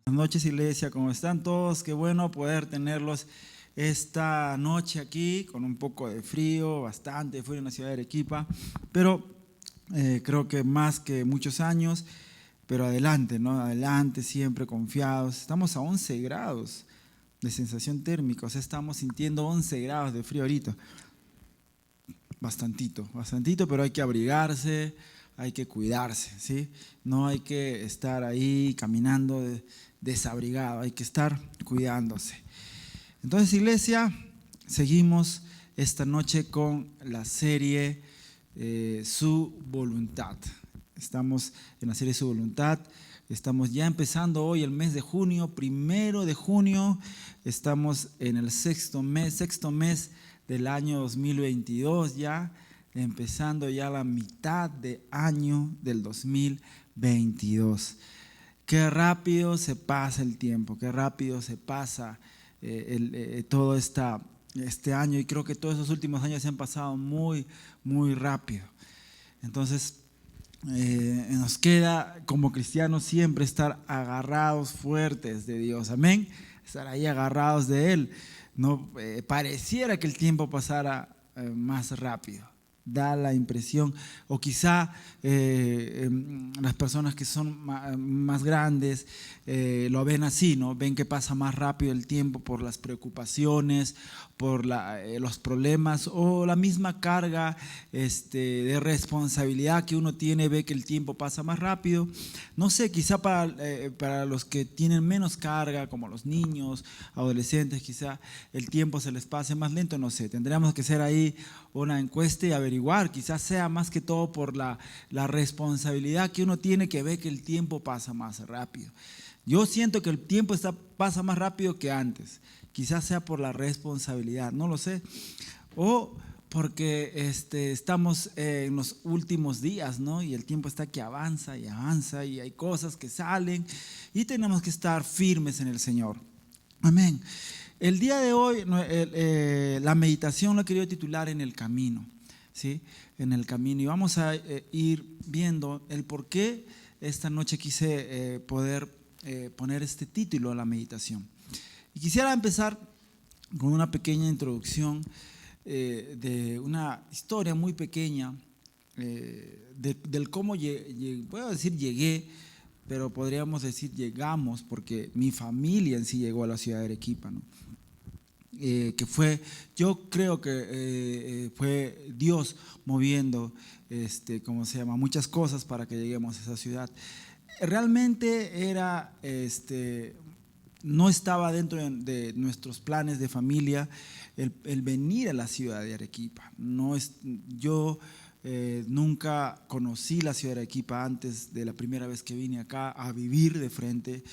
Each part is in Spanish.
Buenas noches, iglesia, ¿cómo están todos? Qué bueno poder tenerlos esta noche aquí con un poco de frío, bastante frío en la ciudad de Arequipa, pero creo que más que muchos años, pero adelante, ¿no? Adelante, siempre confiados. Estamos a 11 grados de sensación térmica, o sea, estamos sintiendo 11 grados de frío ahorita. Bastantito, pero hay que abrigarse, hay que cuidarse, ¿sí? No hay que estar ahí caminando desabrigado, hay que estar cuidándose. Entonces, iglesia, seguimos esta noche con la serie Su Voluntad. Estamos en la serie Su Voluntad. Estamos ya empezando hoy el mes de junio, 1 de junio. Estamos en el sexto mes del año 2022 ya, empezando ya la mitad de año del 2022. Qué rápido se pasa el tiempo, qué rápido se pasa todo este año, y creo que todos esos últimos años se han pasado muy, muy rápido. Entonces, nos queda como cristianos siempre estar agarrados fuertes de Dios, amén, estar ahí agarrados de Él. No pareciera que el tiempo pasara más rápido, da la impresión, o quizá las personas que son más grandes lo ven así, ¿no? Ven que pasa más rápido el tiempo por las preocupaciones, por los problemas o la misma carga de responsabilidad que uno tiene, ve que el tiempo pasa más rápido. No sé, quizá para los que tienen menos carga, como los niños, adolescentes, quizá el tiempo se les pase más lento, no sé. Tendríamos que hacer ahí una encuesta y averiguar, quizás sea más que todo por la responsabilidad que uno tiene, que ve que el tiempo pasa más rápido. Yo siento que el tiempo pasa más rápido que antes, quizás sea por la responsabilidad, no lo sé, o porque estamos en los últimos días, ¿no? Y el tiempo está que avanza y avanza y hay cosas que salen y tenemos que estar firmes en el Señor. Amén. El día de hoy, la meditación la he querido titular En el Camino, ¿sí? En el Camino. Y vamos a ir viendo el por qué esta noche quise poder poner este título a la meditación. Y quisiera empezar con una pequeña introducción de una historia muy pequeña del cómo puedo decir llegué, pero podríamos decir llegamos, porque mi familia en sí llegó a la ciudad de Arequipa, ¿no? Que fue, yo creo que fue Dios moviendo, ¿cómo se llama? Muchas cosas para que lleguemos a esa ciudad. Realmente no estaba dentro de nuestros planes de familia el venir a la ciudad de Arequipa. Yo nunca conocí la ciudad de Arequipa antes de la primera vez que vine acá a vivir de frente.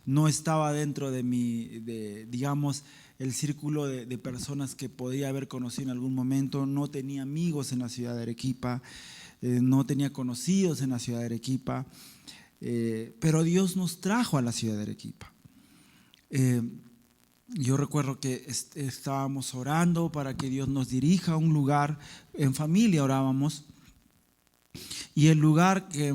No estaba dentro digamos, el círculo de personas que podía haber conocido en algún momento. No tenía amigos en la ciudad de Arequipa, no tenía conocidos en la ciudad de Arequipa, pero Dios nos trajo a la ciudad de Arequipa. Yo recuerdo que estábamos orando para que Dios nos dirija a un lugar, en familia orábamos, y el lugar que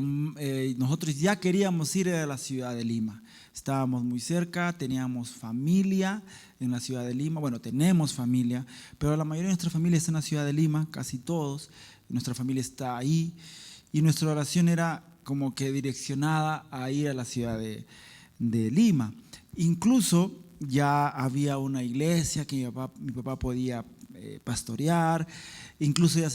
nosotros ya queríamos ir era la ciudad de Lima. Estábamos muy cerca, teníamos familia en la ciudad de Lima, bueno, tenemos familia, pero la mayoría de nuestra familia está en la ciudad de Lima, casi todos, nuestra familia está ahí, y nuestra oración era como que direccionada a ir a la ciudad de Lima. Incluso ya había una iglesia que mi papá podía pastorear, incluso ya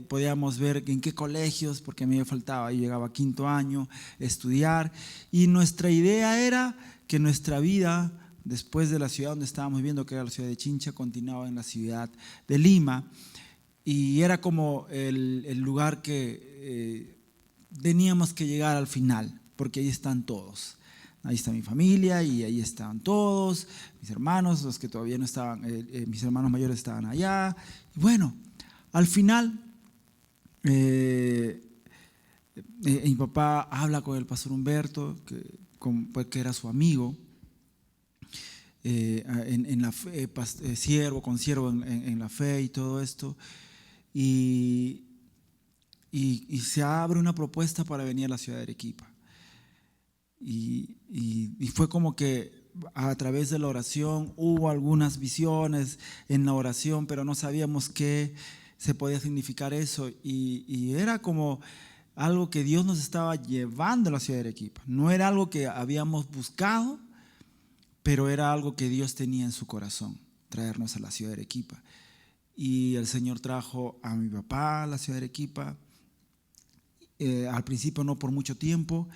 podíamos ver en qué colegios, porque a mí me faltaba, yo llegaba a 5.º año, estudiar, y nuestra idea era que nuestra vida, después de la ciudad donde estábamos viviendo, que era la ciudad de Chincha, continuaba en la ciudad de Lima, y era como el lugar que teníamos que llegar al final, porque ahí están todos. Ahí está mi familia y ahí estaban todos, mis hermanos, los que todavía no estaban, mis hermanos mayores estaban allá. Y bueno, al final, mi papá habla con el pastor Humberto, que era su amigo, en la fe, consiervo en la fe y todo esto. Y se abre una propuesta para venir a la ciudad de Arequipa. y fue como que a través de la oración hubo algunas visiones en la oración, pero no sabíamos qué se podía significar eso, y era como algo que Dios nos estaba llevando a la ciudad de Arequipa. No era algo que habíamos buscado, pero era algo que Dios tenía en su corazón, traernos a la ciudad de Arequipa. Y el Señor trajo a mi papá a la ciudad de Arequipa, al principio no por mucho tiempo,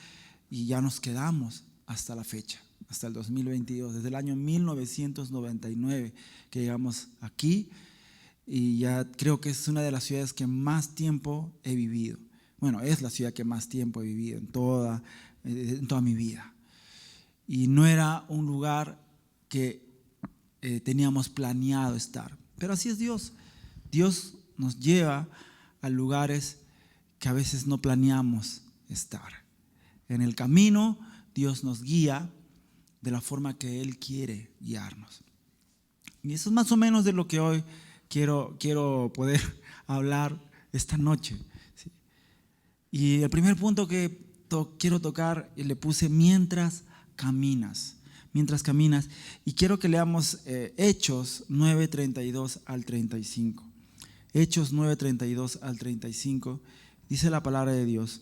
y ya nos quedamos hasta la fecha, hasta el 2022, desde el año 1999 que llegamos aquí, y ya creo que es una de las ciudades que más tiempo he vivido. Bueno, es la ciudad que más tiempo he vivido en toda mi vida. Y no era un lugar que teníamos planeado estar, pero así es Dios. Dios nos lleva a lugares que a veces no planeamos estar. En el camino, Dios nos guía de la forma que Él quiere guiarnos. Y eso es más o menos de lo que hoy quiero poder hablar esta noche. ¿Sí? Y el primer punto que quiero tocar, le puse mientras caminas. Mientras caminas. Y quiero que leamos Hechos 9:32 al 35. Hechos 9:32 al 35. Dice la palabra de Dios: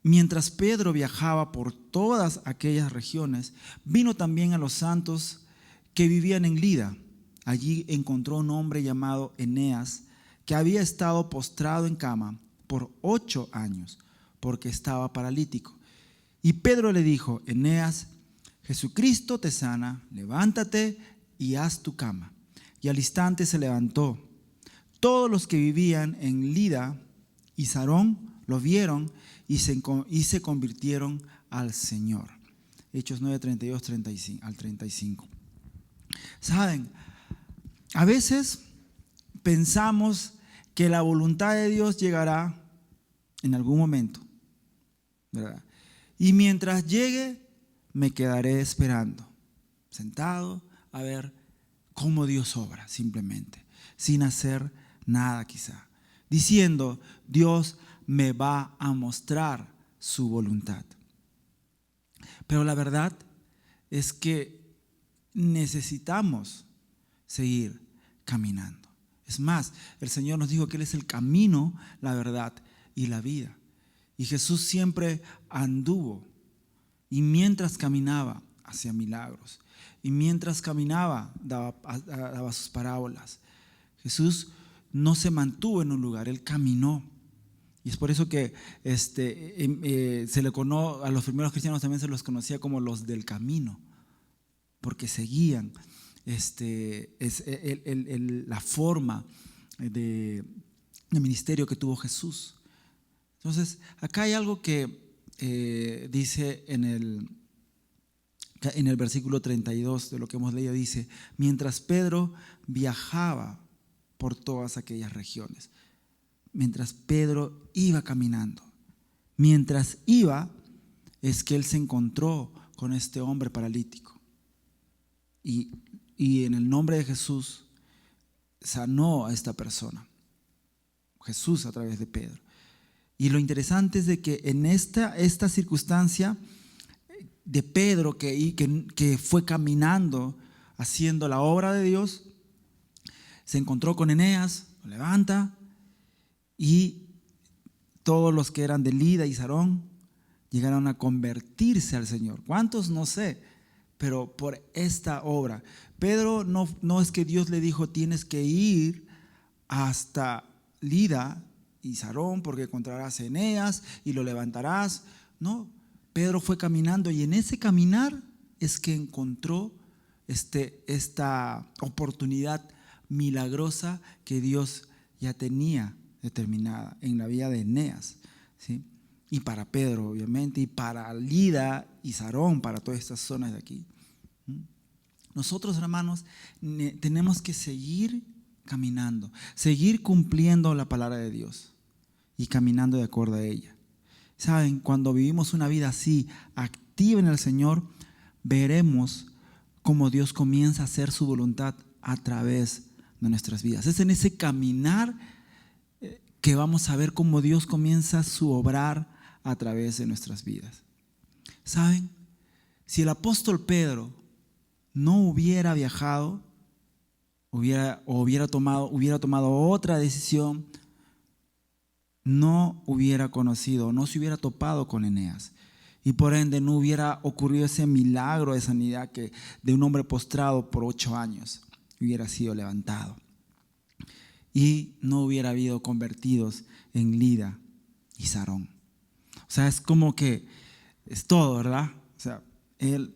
mientras Pedro viajaba por todas aquellas regiones, vino también a los santos que vivían en Lida. Allí encontró un hombre llamado Eneas, que había estado postrado en cama por 8 años, porque estaba paralítico. Y Pedro le dijo: Eneas, Jesucristo te sana, levántate y haz tu cama. Y al instante se levantó. Todos los que vivían en Lida y Sarón lo vieron y se convirtieron al Señor. Hechos 9:32 al 35. ¿Saben? A veces pensamos que la voluntad de Dios llegará en algún momento, ¿verdad? Y mientras llegue, me quedaré esperando, sentado a ver cómo Dios obra, simplemente, sin hacer nada quizá, diciendo: Dios me va a mostrar su voluntad. Pero la verdad es que necesitamos seguir caminando. Es más, el Señor nos dijo que Él es el camino, la verdad y la vida. Y Jesús siempre anduvo, y mientras caminaba hacía milagros, y mientras caminaba daba sus parábolas. Jesús no se mantuvo en un lugar, Él caminó. Y es por eso que se le conoce, a los primeros cristianos también se los conocía como los del camino, porque seguían la forma de ministerio que tuvo Jesús. Entonces, acá hay algo que dice en el versículo 32 de lo que hemos leído, dice: mientras Pedro viajaba por todas aquellas regiones. Mientras Pedro iba caminando, mientras iba, es que él se encontró con este hombre paralítico. Y en el nombre de Jesús sanó a esta persona. Jesús a través de Pedro. Y lo interesante es de que en esta circunstancia de Pedro que fue caminando, haciendo la obra de Dios, se encontró con Eneas, lo levanta, y todos los que eran de Lida y Sarón llegaron a convertirse al Señor. ¿Cuántos? No sé, pero por esta obra. Pedro no es que Dios le dijo: tienes que ir hasta Lida y Sarón porque encontrarás a Eneas y lo levantarás. No, Pedro fue caminando, y en ese caminar es que encontró esta oportunidad milagrosa que Dios ya tenía determinada en la vida de Eneas, ¿sí? Y para Pedro, obviamente, y para Lida y Sarón, para todas estas zonas de aquí. Nosotros, hermanos, tenemos que seguir caminando, seguir cumpliendo la palabra de Dios y caminando de acuerdo a ella. Saben, cuando vivimos una vida así, activa en el Señor, veremos cómo Dios comienza a hacer su voluntad a través de nuestras vidas. Es en ese caminar que vamos a ver cómo Dios comienza su obrar a través de nuestras vidas. ¿Saben? Si el apóstol Pedro no hubiera viajado, hubiera tomado otra decisión, no hubiera conocido, no se hubiera topado con Eneas. Y por ende no hubiera ocurrido ese milagro de sanidad de un hombre postrado por 8 años hubiera sido levantado. Y no hubiera habido convertidos en Lida y Sarón. O sea, es como que es todo, ¿verdad? O sea,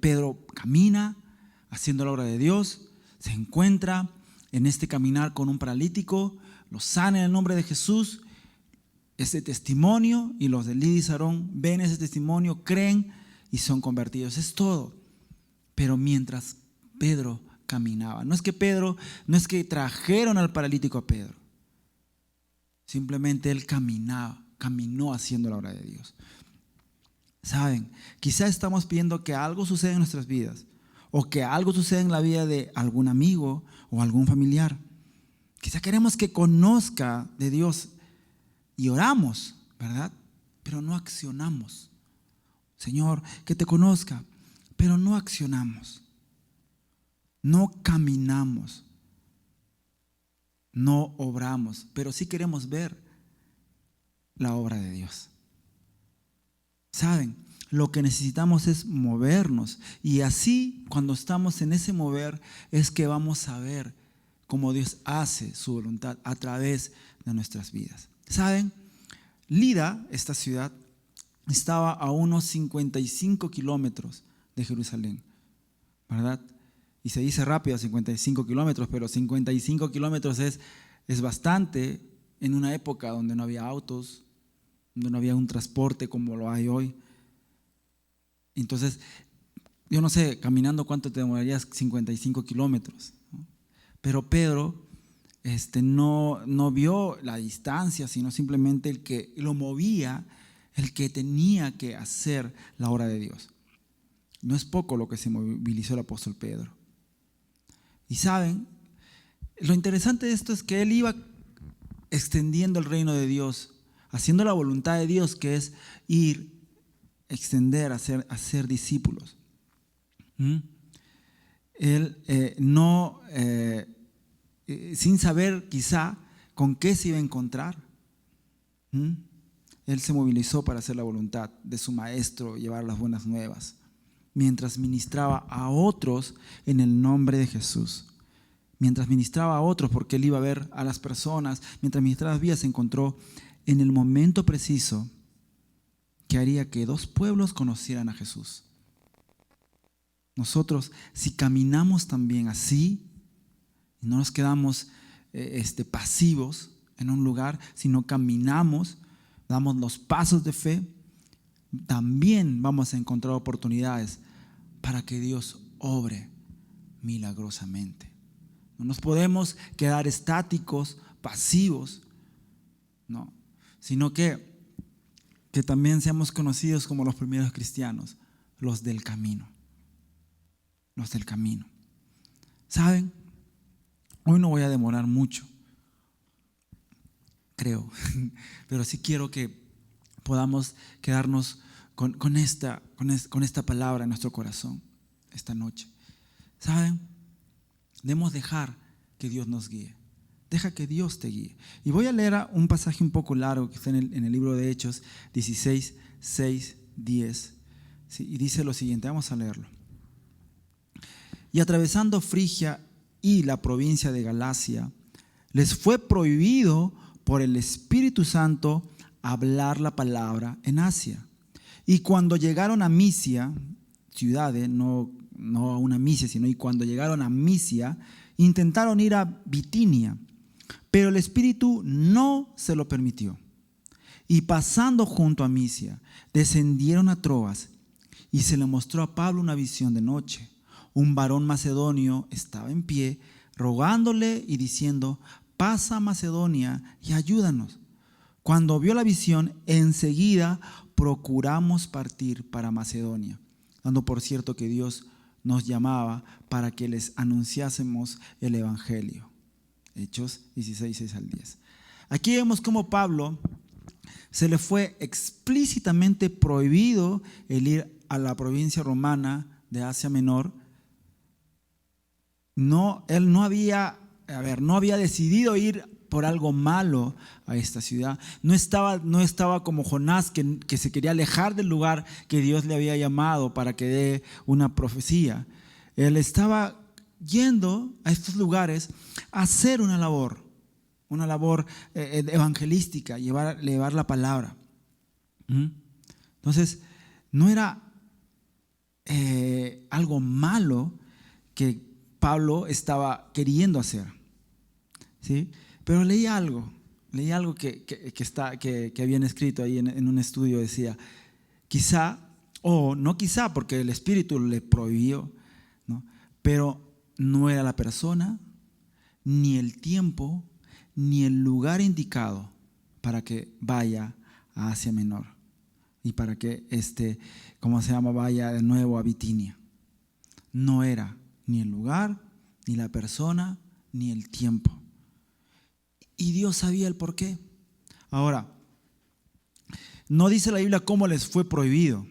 Pedro camina haciendo la obra de Dios, se encuentra en este caminar con un paralítico, lo sana en el nombre de Jesús. Ese testimonio, y los de Lida y Sarón ven ese testimonio, creen y son convertidos. Es todo. Pero mientras Pedro caminaba, no es que trajeron al paralítico a Pedro, simplemente él caminó haciendo la obra de Dios. Saben, quizás estamos pidiendo que algo suceda en nuestras vidas, o que algo suceda en la vida de algún amigo o algún familiar. Quizás queremos que conozca de Dios y oramos, ¿verdad? Pero no accionamos. Señor, que te conozca, pero no accionamos. No caminamos. No obramos, pero sí queremos ver la obra de Dios. ¿Saben? Lo que necesitamos es movernos. Y así, cuando estamos en ese mover, es que vamos a ver cómo Dios hace su voluntad a través de nuestras vidas. ¿Saben? Lida, esta ciudad, estaba a unos 55 kilómetros de Jerusalén, ¿verdad? Y se dice rápido 55 kilómetros, pero 55 kilómetros es bastante en una época donde no había autos, donde no había un transporte como lo hay hoy. Entonces, yo no sé, caminando cuánto te demorarías 55 kilómetros, ¿no? Pero Pedro no vio la distancia, sino simplemente el que lo movía, el que tenía que hacer la obra de Dios. No es poco lo que se movilizó el apóstol Pedro. Y saben, lo interesante de esto es que él iba extendiendo el reino de Dios, haciendo la voluntad de Dios, que es ir, extender, hacer discípulos. Él sin saber quizá con qué se iba a encontrar, él se movilizó para hacer la voluntad de su maestro, llevar las buenas nuevas, mientras ministraba a otros en el nombre de Jesús. Mientras ministraba a otros, porque él iba a ver a las personas, mientras ministraba las vidas, se encontró en el momento preciso que haría que 2 pueblos conocieran a Jesús. Nosotros, si caminamos también así, y no nos quedamos pasivos en un lugar, sino caminamos, damos los pasos de fe, también vamos a encontrar oportunidades para que Dios obre milagrosamente. No nos podemos quedar estáticos, pasivos, no, sino que también seamos conocidos como los primeros cristianos, los del camino. Los del camino. ¿Saben? Hoy no voy a demorar mucho, creo, pero sí quiero que podamos quedarnos con esta palabra en nuestro corazón esta noche. ¿Saben? Debemos dejar que Dios nos guíe. Deja que Dios te guíe. Y voy a leer un pasaje un poco largo que está en el libro de Hechos 16, 6, 10. ¿Sí? Y dice lo siguiente, vamos a leerlo. Y atravesando Frigia y la provincia de Galacia, les fue prohibido por el Espíritu Santo hablar la palabra en Asia. Y cuando llegaron a Misia, ciudades, no a una Misia, sino y cuando llegaron a Misia, intentaron ir a Bitinia, pero el Espíritu no se lo permitió. Y pasando junto a Misia, descendieron a Troas, y se le mostró a Pablo una visión de noche. Un varón macedonio estaba en pie, rogándole y diciendo: pasa a Macedonia y ayúdanos. Cuando vio la visión, enseguida procuramos partir para Macedonia, dando por cierto que Dios nos llamaba para que les anunciásemos el Evangelio. Hechos 16, 6 al 10. Aquí vemos cómo Pablo se le fue explícitamente prohibido el ir a la provincia romana de Asia Menor, él no había decidido ir por algo malo a esta ciudad. No estaba como Jonás que se quería alejar del lugar que Dios le había llamado para que dé una profecía. Él estaba yendo a estos lugares a hacer una labor evangelística, llevar la palabra. Entonces, no era algo malo que Pablo estaba queriendo hacer, ¿sí? Pero leí algo que habían escrito ahí en un estudio. Decía, quizá, o no quizá, porque el Espíritu le prohibió, ¿no? Pero no era la persona, ni el tiempo, ni el lugar indicado para que vaya a Asia Menor y para que vaya de nuevo a Bitinia. No era ni el lugar, ni la persona, ni el tiempo. Y Dios sabía el por qué. Ahora, no dice la Biblia cómo les fue prohibido.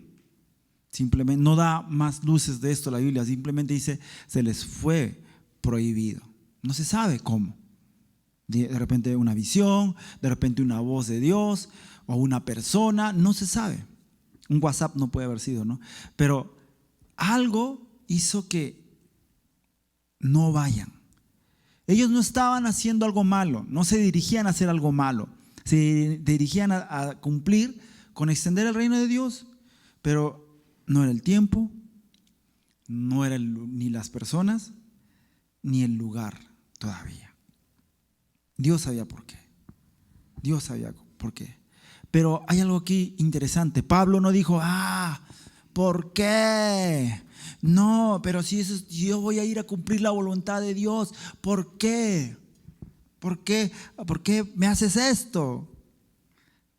Simplemente no da más luces de esto la Biblia. Simplemente dice, se les fue prohibido. No se sabe cómo. De repente una visión, de repente una voz de Dios o una persona, no se sabe. Un WhatsApp no puede haber sido, ¿no? Pero algo hizo que no vayan. Ellos no estaban haciendo algo malo, no se dirigían a hacer algo malo, se dirigían a cumplir con extender el reino de Dios, pero no era el tiempo, no era ni las personas, ni el lugar todavía. Dios sabía por qué. Dios sabía por qué. Pero hay algo aquí interesante. Pablo no dijo, ¿por qué? No, pero si yo voy a ir a cumplir la voluntad de Dios, ¿por qué? ¿Por qué me haces esto?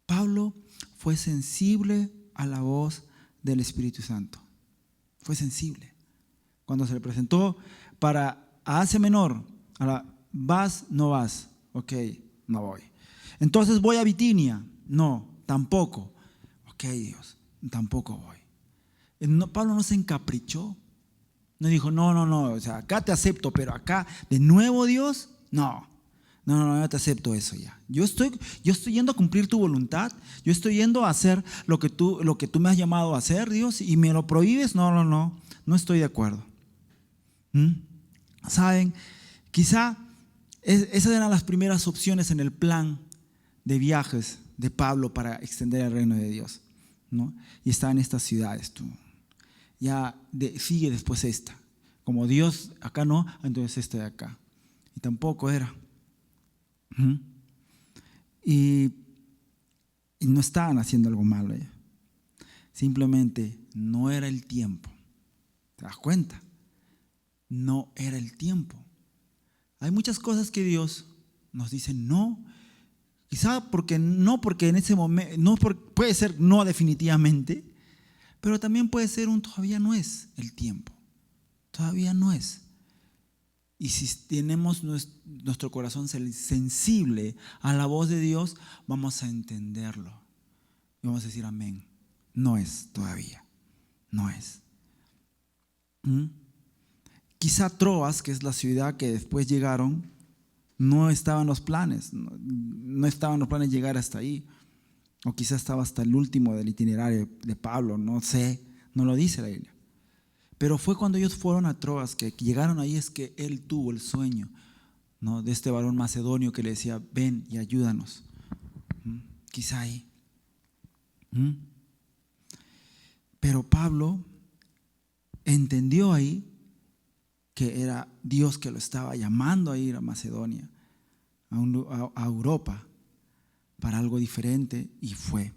Pablo fue sensible a la voz del Espíritu Santo. Fue sensible. Cuando se le presentó para Asia Menor, ¿vas? No vas. Ok, no voy. Entonces voy a Bitinia. No, tampoco. Ok, Dios, tampoco voy. Pablo no se encaprichó. No dijo, no, o sea, acá te acepto, pero acá, de nuevo, Dios, no, yo te acepto eso ya. Yo estoy yendo a cumplir tu voluntad. Yo estoy yendo a hacer lo que tú me has llamado a hacer, Dios, y me lo prohíbes. No estoy de acuerdo. ¿Saben? Quizá esas eran las primeras opciones en el plan de viajes de Pablo para extender el reino de Dios, ¿no? Y está en estas ciudades. Sigue después esta. Como Dios acá no, entonces esta de acá. Y tampoco era. Y no estaban haciendo algo malo. Simplemente no era el tiempo. ¿Te das cuenta? No era el tiempo. Hay muchas cosas que Dios nos dice no. Quizá porque en ese momento, puede ser no definitivamente, pero también puede ser todavía no es el tiempo. Todavía no es. Y si tenemos nuestro corazón sensible a la voz de Dios, vamos a entenderlo. Y vamos a decir amén. No es todavía. No es. Quizá Troas, que es la ciudad que después llegaron, no estaban los planes. No estaban los planes llegar hasta ahí. O quizá estaba hasta el último del itinerario de Pablo. No sé. No lo dice la Biblia. Pero fue cuando ellos fueron a Troas, que llegaron ahí, es que él tuvo el sueño, ¿no? De este varón macedonio que le decía, ven y ayúdanos. Quizá ahí. Pero Pablo entendió ahí que era Dios que lo estaba llamando a ir a Macedonia, a Europa, para algo diferente, y fue.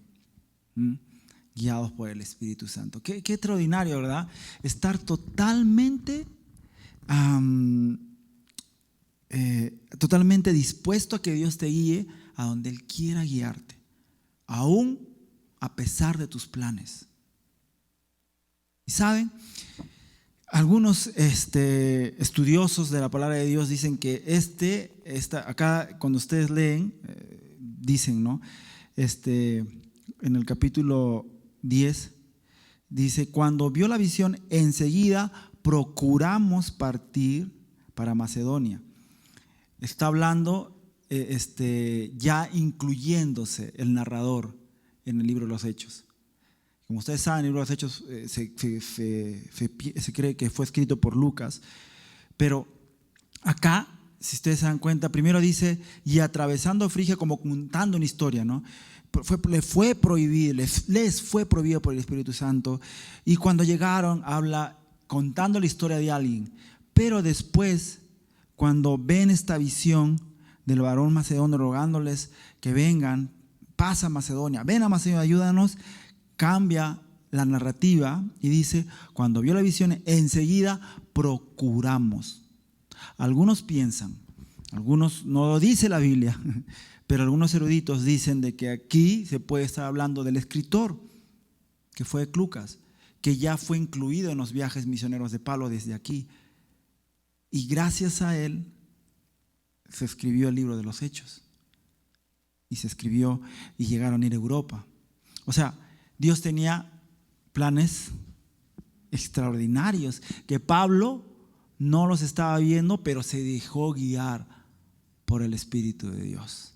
Guiados por el Espíritu Santo. Qué extraordinario, ¿verdad? Estar totalmente dispuesto a que Dios te guíe a donde Él quiera guiarte, aún a pesar de tus planes. Y saben, algunos estudiosos de la palabra de Dios dicen que acá cuando ustedes leen, dicen, ¿no? En el capítulo 10 Dice, cuando vio la visión, enseguida procuramos partir para Macedonia. Está hablando ya incluyéndose el narrador en el libro de los Hechos. Como ustedes saben, el libro de los Hechos se cree que fue escrito por Lucas, pero acá, si ustedes se dan cuenta, primero dice, y atravesando Frigia, como contando una historia, ¿no? Les fue prohibido por el Espíritu Santo, y cuando llegaron, habla contando la historia de alguien, pero después, cuando ven esta visión del varón macedonio rogándoles que vengan, pasa a Macedonia, ven a Macedonia, ayúdanos, cambia la narrativa y dice, cuando vio la visión, enseguida procuramos. Algunos piensan, algunos no lo dice la Biblia, pero algunos eruditos dicen de que aquí se puede estar hablando del escritor, que fue Lucas, que ya fue incluido en los viajes misioneros de Pablo desde aquí. Y gracias a él se escribió el libro de los Hechos. Y se escribió y llegaron a ir a Europa. O sea, Dios tenía planes extraordinarios que Pablo no los estaba viendo, pero se dejó guiar por el Espíritu de Dios.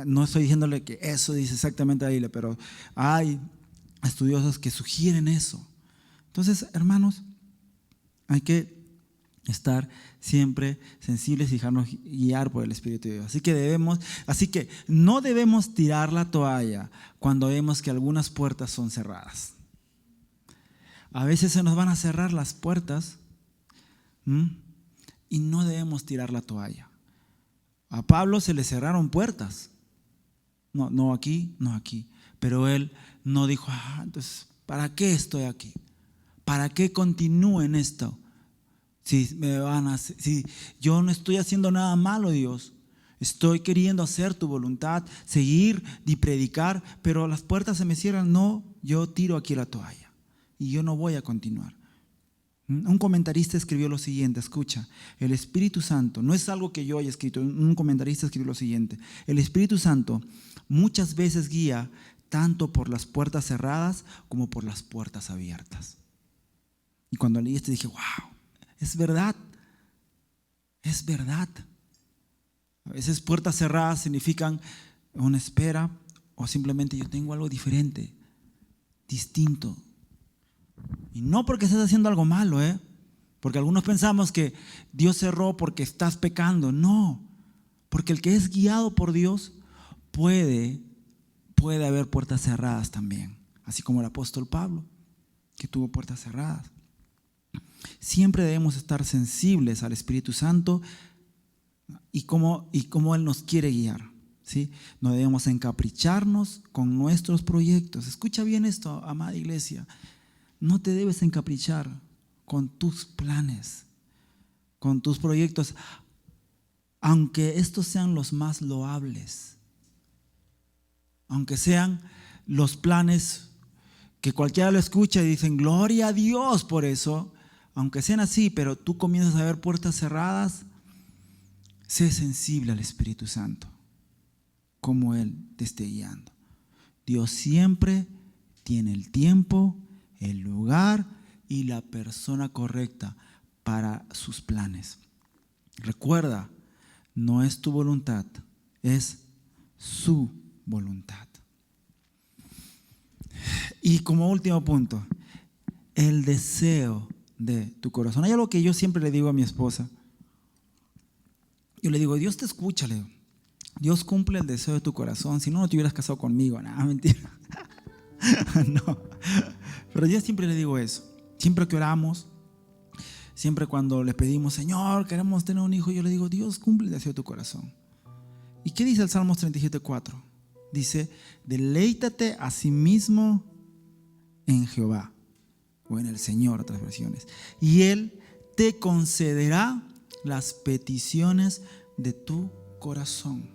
No estoy diciéndole que eso dice exactamente la Biblia, pero hay estudiosos que sugieren eso. Entonces, hermanos, hay que estar siempre sensibles y dejarnos guiar por el Espíritu de Dios. Así que no debemos tirar la toalla cuando vemos que algunas puertas son cerradas. A veces se nos van a cerrar las puertas y no debemos tirar la toalla. A Pablo se le cerraron puertas. No aquí. Pero él no dijo, entonces, ¿para qué estoy aquí? ¿Para qué continúo en esto? Si yo no estoy haciendo nada malo, Dios. Estoy queriendo hacer tu voluntad, seguir y predicar, pero las puertas se me cierran. No, yo tiro aquí la toalla y yo no voy a continuar. Un comentarista escribió lo siguiente, escucha, el Espíritu Santo, no es algo que yo haya escrito, un comentarista escribió lo siguiente, el Espíritu Santo muchas veces guía tanto por las puertas cerradas como por las puertas abiertas. Y cuando leí esto dije, wow, es verdad. A veces puertas cerradas significan una espera o simplemente yo tengo algo diferente, distinto. Y no porque estés haciendo algo malo, porque algunos pensamos que Dios cerró porque estás pecando. No, porque el que es guiado por Dios puede haber puertas cerradas también, así como el apóstol Pablo, que tuvo puertas cerradas. Siempre debemos estar sensibles al Espíritu Santo y cómo Él nos quiere guiar, ¿sí? No debemos encapricharnos con nuestros proyectos. Escucha bien esto, amada iglesia. No te debes encaprichar con tus planes, con tus proyectos, aunque estos sean los más loables, aunque sean los planes que cualquiera lo escucha y dicen, gloria a Dios por eso, aunque sean así, pero tú comienzas a ver puertas cerradas, sé sensible al Espíritu Santo, como Él te esté guiando. Dios siempre tiene el tiempo, el lugar y la persona correcta para sus planes. Recuerda, no es tu voluntad, es su voluntad. Y como último punto, el deseo de tu corazón. Hay algo que yo siempre le digo a mi esposa. Yo le digo, Dios te escucha, Leo. Dios cumple el deseo de tu corazón. Si no, no te hubieras casado conmigo. Nada, mentira. No. Pero yo siempre le digo eso. Siempre que oramos, siempre cuando le pedimos, Señor, queremos tener un hijo, yo le digo, Dios cumple el deseo de tu corazón. ¿Y qué dice el Salmos 37:4? Dice, deleítate a sí mismo en Jehová, o en el Señor, otras versiones, y Él te concederá las peticiones de tu corazón.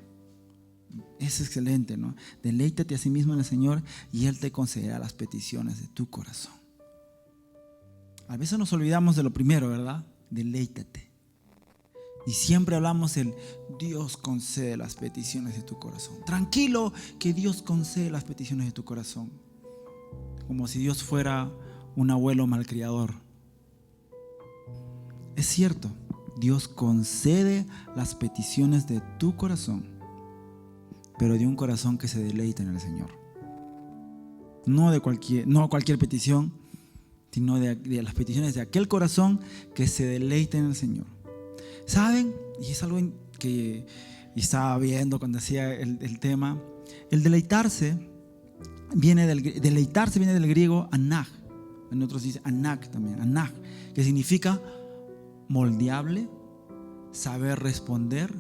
Es excelente, ¿no? Deleítate a sí mismo en el Señor y Él te concederá las peticiones de tu corazón. A veces nos olvidamos de lo primero, ¿verdad? Deleítate. Y siempre hablamos el Dios concede las peticiones de tu corazón. Tranquilo que Dios concede las peticiones de tu corazón. como si Dios fuera un abuelo malcriador. Es cierto, Dios concede las peticiones de tu corazón, pero de un corazón que se deleita en el Señor. No cualquier petición, sino de las peticiones de aquel corazón que se deleita en el Señor. ¿Saben? Y es algo que estaba viendo cuando hacía el tema. El deleitarse viene del griego anag. En otros dice anag también, anag, que significa moldeable, saber responder,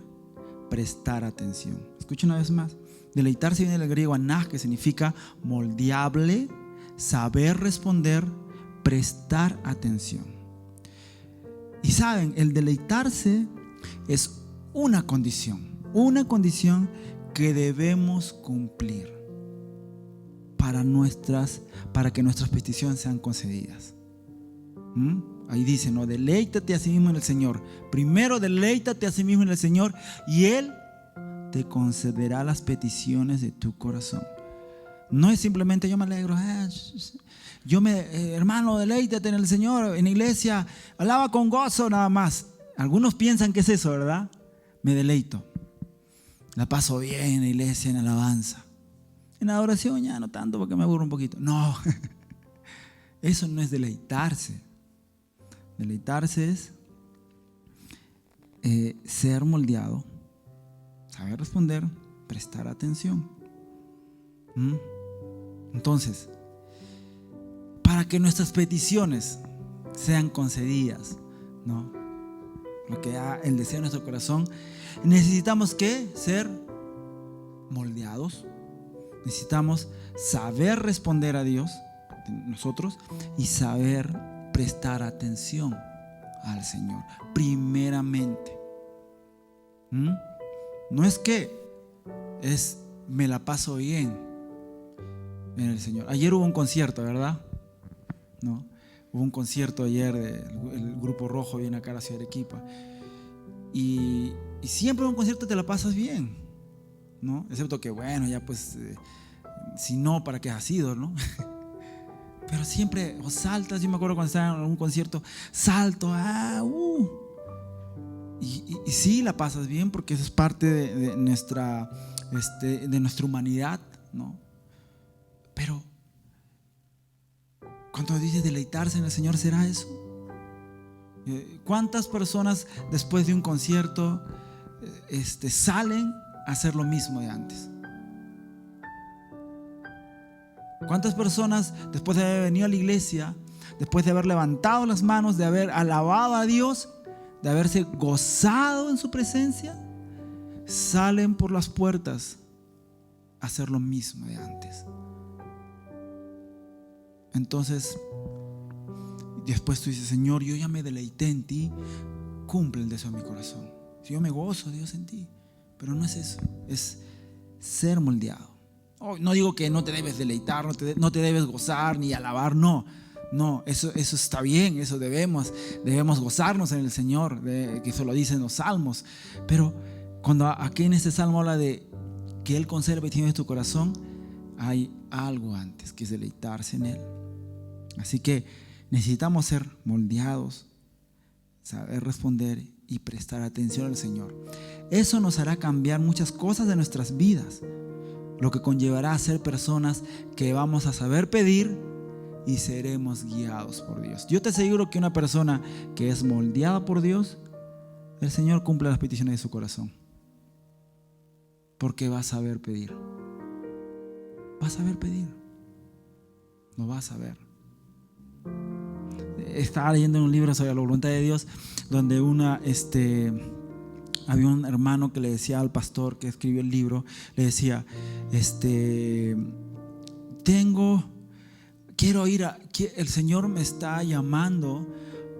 prestar atención. Escucha una vez más. Deleitarse viene del griego anag, que significa moldeable, saber responder, prestar atención. Y saben, el deleitarse es una condición que debemos cumplir para que nuestras peticiones sean concedidas. Ahí dice, ¿no? Deleítate a sí mismo en el Señor. Primero deleítate a sí mismo en el Señor y Él te concederá las peticiones de tu corazón. No es simplemente yo me alegro, hermano, deleítate en el Señor, en la iglesia, alaba con gozo nada más. Algunos piensan que es eso, ¿verdad? Me deleito, la paso bien en la iglesia, en alabanza. En adoración ya no tanto porque me aburro un poquito. No, eso no es deleitarse. Deleitarse es ser moldeado, saber responder, prestar atención. Entonces, para que nuestras peticiones sean concedidas, ¿no? Lo que da el deseo de nuestro corazón, necesitamos que ser moldeados. Necesitamos saber responder a Dios, nosotros, y saber prestar atención al Señor, primeramente. No es que me la paso bien en el Señor. Ayer hubo un concierto, ¿verdad? ¿No? Hubo un concierto ayer del Grupo Rojo, viene acá a la ciudad de Arequipa. Y siempre en un concierto te la pasas bien, ¿no? Excepto que, bueno, ya pues, si no, ¿para qué has ido, no? Pero siempre, o saltas, yo me acuerdo cuando estaba en un concierto, salto, y sí la pasas bien porque eso es parte de nuestra humanidad, ¿no? Pero cuando dices deleitarse en el Señor, ¿será eso? ¿Cuántas personas después de un concierto salen a hacer lo mismo de antes? ¿Cuántas personas después de haber venido a la iglesia, después de haber levantado las manos, de haber alabado a Dios, de haberse gozado en su presencia, salen por las puertas a hacer lo mismo de antes? Entonces, después tú dices, Señor, yo ya me deleité en ti, cumple el deseo de mi corazón. Si yo me gozo, Dios, en ti. Pero no es eso, es ser moldeado. No digo que no te debes deleitar, no te debes gozar ni alabar, no, eso está bien, eso debemos gozarnos en el Señor, que eso lo dicen los salmos. Pero cuando aquí en este salmo habla de que Él conserva y tiene tu corazón, hay algo antes, que es deleitarse en Él. Así que necesitamos ser moldeados, saber responder y prestar atención al Señor. Eso nos hará cambiar muchas cosas de nuestras vidas, lo que conllevará a ser personas que vamos a saber pedir y seremos guiados por Dios. Yo te aseguro que una persona que es moldeada por Dios, el Señor cumple las peticiones de su corazón, porque va a saber pedir. Va a saber pedir. Lo va a saber. Estaba leyendo un libro sobre la voluntad de Dios, donde había un hermano que le decía al pastor que escribió el libro, le decía, el Señor me está llamando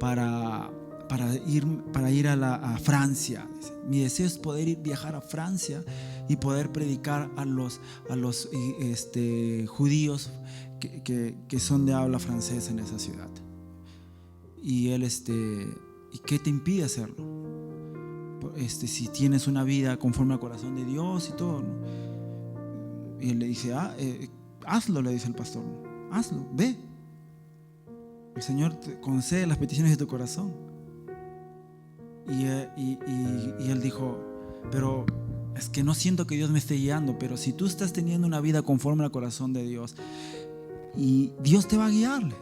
para ir a Francia. Mi deseo es poder viajar a Francia y poder predicar a los judíos que son de habla francesa en esa ciudad. Y él, ¿y qué te impide hacerlo? Si tienes una vida conforme al corazón de Dios y todo, ¿no? Y él le dice, hazlo, le dice el pastor. hazlo, ve. El Señor te concede las peticiones de tu corazón. Y él dijo, pero es que no siento que Dios me esté guiando. Pero si tú estás teniendo una vida conforme al corazón de Dios, y Dios te va a guiarle,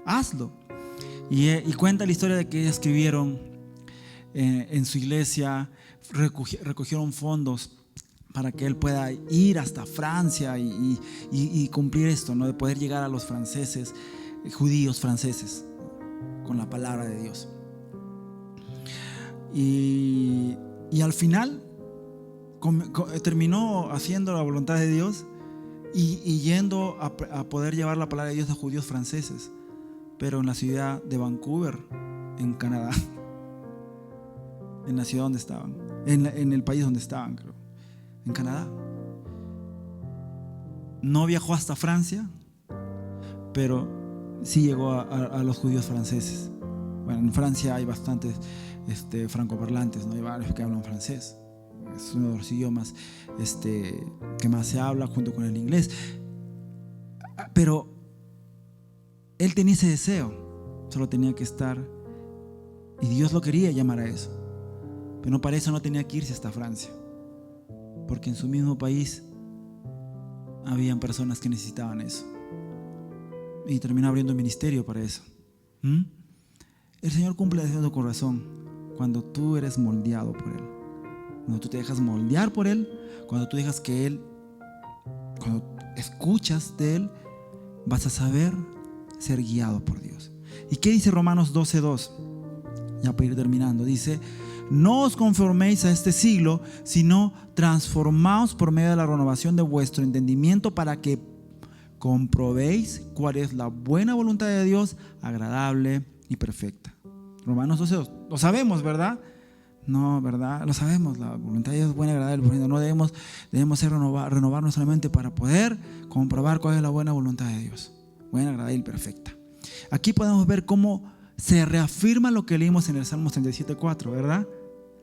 hazlo. Y cuenta la historia de que ellos escribieron en su iglesia, recogieron fondos para que él pueda ir hasta Francia y cumplir esto, ¿no? De poder llegar a los franceses, judíos franceses, con la palabra de Dios. Y al final terminó haciendo la voluntad de Dios y yendo a poder llevar la palabra de Dios a judíos franceses, pero en la ciudad de Vancouver, en Canadá, en la ciudad donde estaban, en el país donde estaban, creo, en Canadá. No viajó hasta Francia, pero sí llegó a los judíos franceses. Bueno, en Francia hay bastantes francoparlantes, ¿no? Hay varios que hablan francés. Es uno de los idiomas que más se habla junto con el inglés. Pero él tenía ese deseo, solo tenía que estar, y Dios lo quería llamar a eso. Pero no, para eso no tenía que irse hasta Francia, porque en su mismo país habían personas que necesitaban eso, y terminó abriendo un ministerio para eso. El Señor cumple el deseo de tu corazón cuando tú eres moldeado por Él, cuando tú te dejas moldear por Él, cuando tú dejas que Él, cuando escuchas de Él, vas a saber ser guiado por Dios. ¿Y qué dice Romanos 12:2? Ya para ir terminando, dice: no os conforméis a este siglo, sino transformaos por medio de la renovación de vuestro entendimiento, para que comprobéis cuál es la buena voluntad de Dios, agradable y perfecta. Romanos 12:2. Lo sabemos, ¿verdad? No, ¿verdad? Lo sabemos. La voluntad de Dios es buena, agradable y perfecta. No debemos renovar nuestra mente para poder comprobar cuál es la buena voluntad de Dios, buena, agradable y perfecta. Aquí podemos ver cómo se reafirma lo que leímos en el Salmo 37:4, ¿verdad?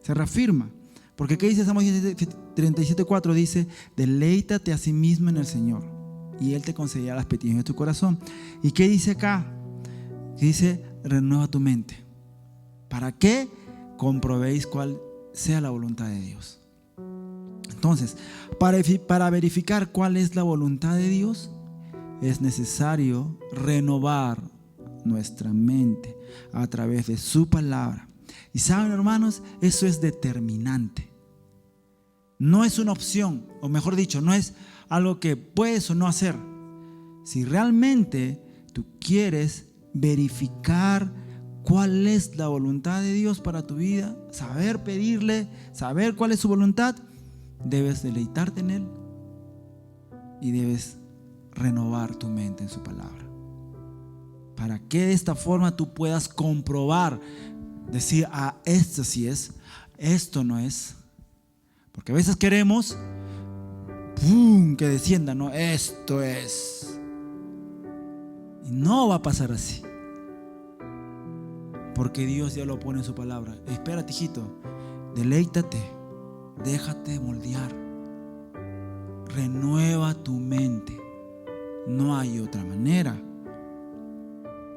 Se reafirma. Porque ¿qué dice el Salmo 37:4? Dice: deleítate a sí mismo en el Señor, y Él te concederá las peticiones de tu corazón. ¿Y qué dice acá? Dice: renueva tu mente. ¿Para qué? Comprobéis cuál sea la voluntad de Dios. Entonces, para verificar cuál es la voluntad de Dios, es necesario renovar nuestra mente a través de su palabra. Y saben, hermanos, eso es determinante. No es una opción, o mejor dicho, no es algo que puedes o no hacer. Si realmente tú quieres verificar cuál es la voluntad de Dios para tu vida, saber pedirle, saber cuál es su voluntad, debes deleitarte en Él y debes renovar tu mente en su palabra, para que de esta forma tú puedas comprobar, decir: esto sí es, esto no es. Porque a veces queremos que descienda, no, esto es, y no va a pasar así, porque Dios ya lo pone en su palabra. Espérate, hijito, deleítate, déjate moldear, renueva tu mente. No hay otra manera,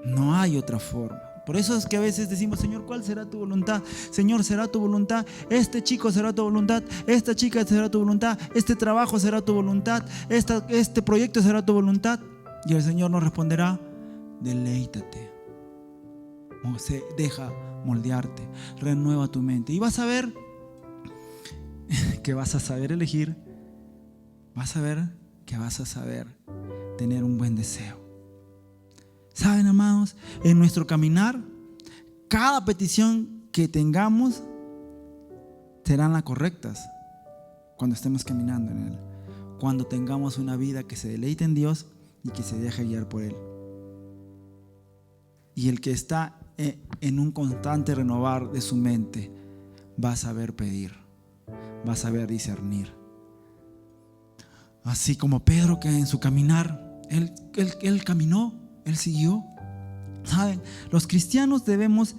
no hay otra forma. Por eso es que a veces decimos: Señor, ¿cuál será tu voluntad? Señor, ¿será tu voluntad? Este chico será tu voluntad, esta chica será tu voluntad, este trabajo será tu voluntad, este proyecto será tu voluntad. Y el Señor nos responderá: deleítate, deja moldearte, renueva tu mente, y vas a ver que vas a saber elegir, vas a ver que vas a saber tener un buen deseo. Saben, hermanos, en nuestro caminar, cada petición que tengamos serán las correctas cuando estemos caminando en Él, cuando tengamos una vida que se deleite en Dios y que se deje guiar por Él. Y el que está en un constante renovar de su mente va a saber pedir, va a saber discernir. Así como Pedro, que en su caminar él caminó, él siguió. Saben, los cristianos debemos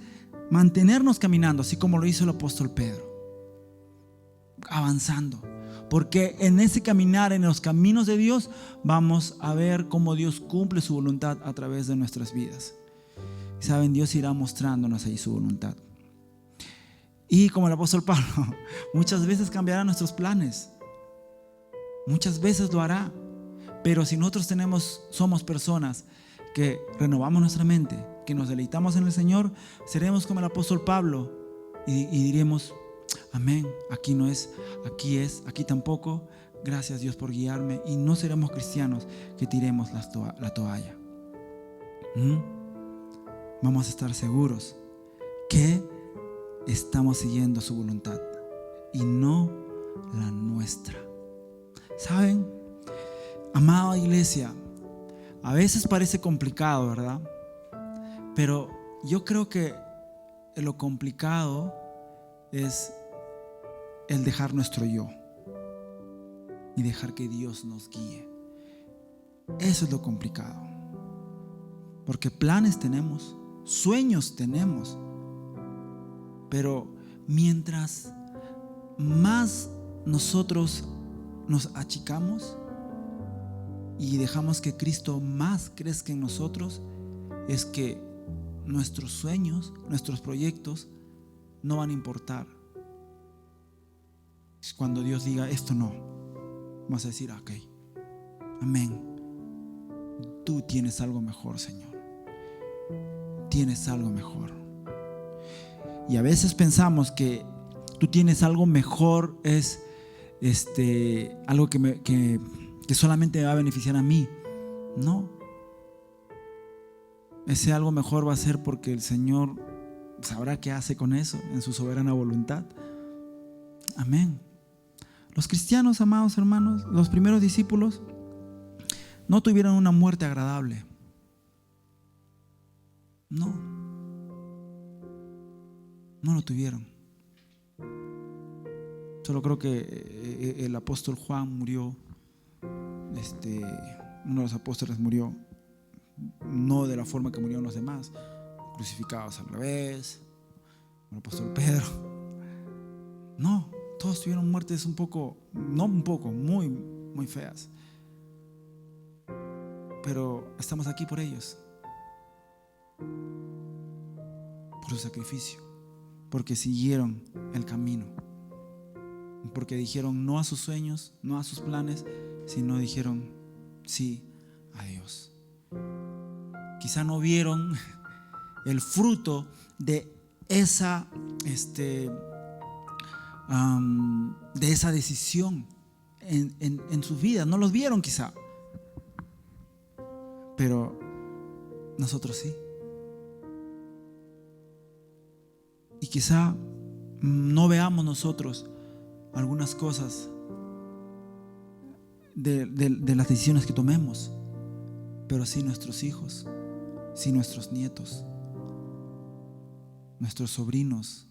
mantenernos caminando, así como lo hizo el apóstol Pedro, avanzando, Porque en ese caminar, en los caminos de Dios, vamos a ver cómo Dios cumple su voluntad a través de nuestras vidas. Y saben, Dios irá mostrándonos ahí su voluntad. Y como el apóstol Pablo, muchas veces cambiará nuestros planes. Muchas veces lo hará. Pero si nosotros somos personas que renovamos nuestra mente, que nos deleitamos en el Señor, seremos como el apóstol Pablo y diremos: amén, aquí no es, aquí es, aquí tampoco. Gracias, Dios, por guiarme. Y no seremos cristianos que tiremos la toalla. Vamos a estar seguros que estamos siguiendo su voluntad y no la nuestra. ¿Saben? Amada iglesia, a veces parece complicado, ¿verdad? Pero yo creo que lo complicado es el dejar nuestro yo y dejar que Dios nos guíe. Eso es lo complicado. Porque planes tenemos, sueños tenemos, pero mientras más nosotros nos achicamos y dejamos que Cristo más crezca en nosotros, es que nuestros sueños, nuestros proyectos no van a importar. Cuando Dios diga esto no, vamos a decir: ok, amén, tú tienes algo mejor, Señor, tienes algo mejor. Y a veces pensamos que tú tienes algo mejor es algo que solamente me va a beneficiar a mí. No, ese algo mejor va a ser porque el Señor sabrá qué hace con eso en su soberana voluntad. Amén. Los cristianos, amados hermanos, los primeros discípulos no tuvieron una muerte agradable. No lo tuvieron. Solo creo que el apóstol Juan murió, uno de los apóstoles murió no de la forma que murieron los demás, crucificados al revés, el apóstol Pedro. No, todos tuvieron muertes muy, muy feas. Pero estamos aquí por ellos, por su sacrificio, porque siguieron el camino, porque dijeron no a sus sueños, no a sus planes, sino dijeron sí a Dios. Quizá no vieron el fruto de esa decisión en sus vidas. No los vieron quizá, pero nosotros sí. Y quizá no veamos nosotros algunas cosas de las decisiones que tomemos, pero sí nuestros hijos, sí nuestros nietos, nuestros sobrinos,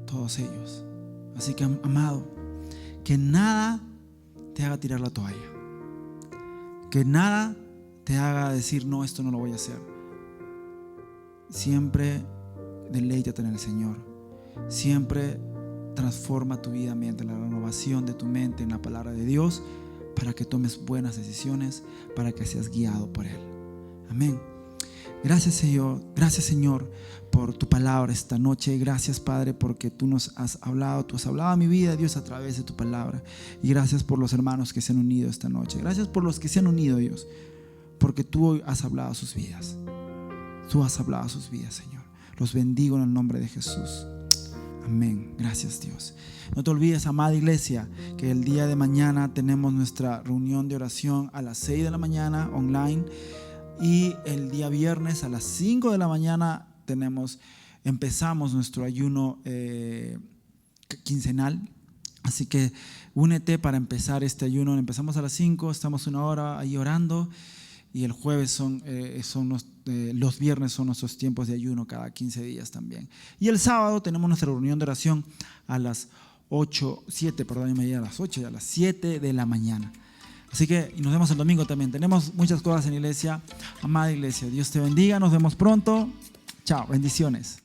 todos ellos. Así que, amado, que nada te haga tirar la toalla, que nada te haga decir no, esto no lo voy a hacer. Siempre deleítate en el Señor. Siempre transforma tu vida mediante la renovación de tu mente en la palabra de Dios, para que tomes buenas decisiones, para que seas guiado por Él. Amén. Gracias, Señor, por tu palabra esta noche. Gracias, Padre, porque tú has hablado a mi vida, Dios, a través de tu palabra. Y gracias por los hermanos que se han unido esta noche. Gracias por los que se han unido, Dios, porque tú has hablado a sus vidas. Tú has hablado a sus vidas, Señor. Los bendigo en el nombre de Jesús. Amén. Gracias, Dios. No te olvides, amada iglesia, que el día de mañana tenemos nuestra reunión de oración a las 6 de la mañana online, y el día viernes a las 5 de la mañana empezamos nuestro ayuno quincenal. Así que únete para empezar este ayuno. Empezamos a las 5, estamos una hora ahí orando, y el jueves los viernes son nuestros tiempos de ayuno cada 15 días también. Y el sábado tenemos nuestra reunión de oración a las 8 y a las 7 de la mañana. Así que nos vemos el domingo también. Tenemos muchas cosas en la iglesia. Amada iglesia, Dios te bendiga. Nos vemos pronto. Chao, bendiciones.